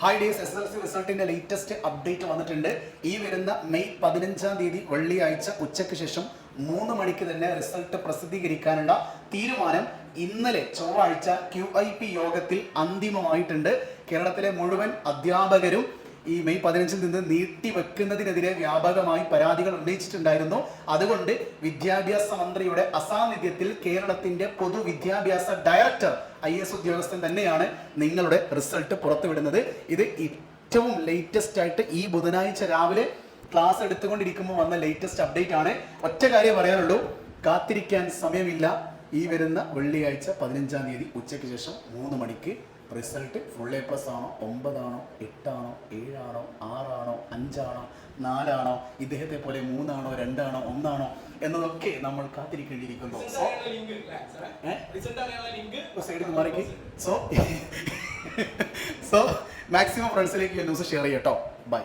Hi days SSLC റിസൾട്ടിന്റെ latest update വന്നിട്ടുണ്ട്. ഈ വരുന്ന മെയ് 15-ാം തീയതി വെള്ളിയാഴ്ച ഉച്ചയ്ക്ക് ശേഷം 3 മണിക്ക് തന്നെ റിസൾട്ട് പ്രസിദ്ധീകരിക്കാനുള്ള തീരുമാനം ഇന്നലെ ചൊവ്വാഴ്ച QIP യോഗത്തിൽ അന്തിമമായിട്ടുണ്ട്. കേരളത്തിലെ മുഴുവൻ അധ്യാപകരും ഈ മെയ് 15-ൽ നിന്ന് നീട്ടിവെക്കുന്നതിനെതിരെ വ്യാപകമായി പരാതികൾ ഉന്നയിച്ചിട്ടുണ്ടായിരുന്നു. അതുകൊണ്ട് വിദ്യാഭ്യാസ മന്ത്രിയുടെ അസാന്നിധ്യത്തിൽ കേരളത്തിന്റെ പൊതുവിദ്യാഭ്യാസ ഡയറക്ടർ IAS ഉദ്യോഗസ്ഥൻ തന്നെയാണ് നിങ്ങളുടെ റിസൾട്ട് പുറത്തുവിടുന്നത്. ഇത് ഏറ്റവും ലേറ്റസ്റ്റ് ആയിട്ട് ഈ ബുധനാഴ്ച രാവിലെ ക്ലാസ് എടുത്തുകൊണ്ടിരിക്കുമ്പോൾ വന്ന ലേറ്റസ്റ്റ് അപ്ഡേറ്റ് ആണ്. ഒറ്റ കാര്യം പറയാനുള്ളൂ, കാത്തിരിക്കാൻ സമയമില്ല. ഈ വരുന്ന വെള്ളിയാഴ്ച 15-ാം തീയതി ഉച്ചയ്ക്ക് ശേഷം 3 മണിക്ക് റിസൾട്ട് ഫുൾ A+ ആണോ, 9 ആണോ, 8 ആണോ, 7 ആണോ, 6 ആണോ, 5 ആണോ, 4 ആണോ, ഇദ്ദേഹത്തെ പോലെ 3 ആണോ, 2 ആണോ, 1 ആണോ എന്നതൊക്കെ നമ്മൾ കാത്തിരിക്കേണ്ടിയിരിക്കുന്നു. സോ മാക്സിമം ഫ്രണ്ട്സിലേക്ക് ന്യൂസ് ഷെയർ ചെയ്യട്ടോ. ബൈ.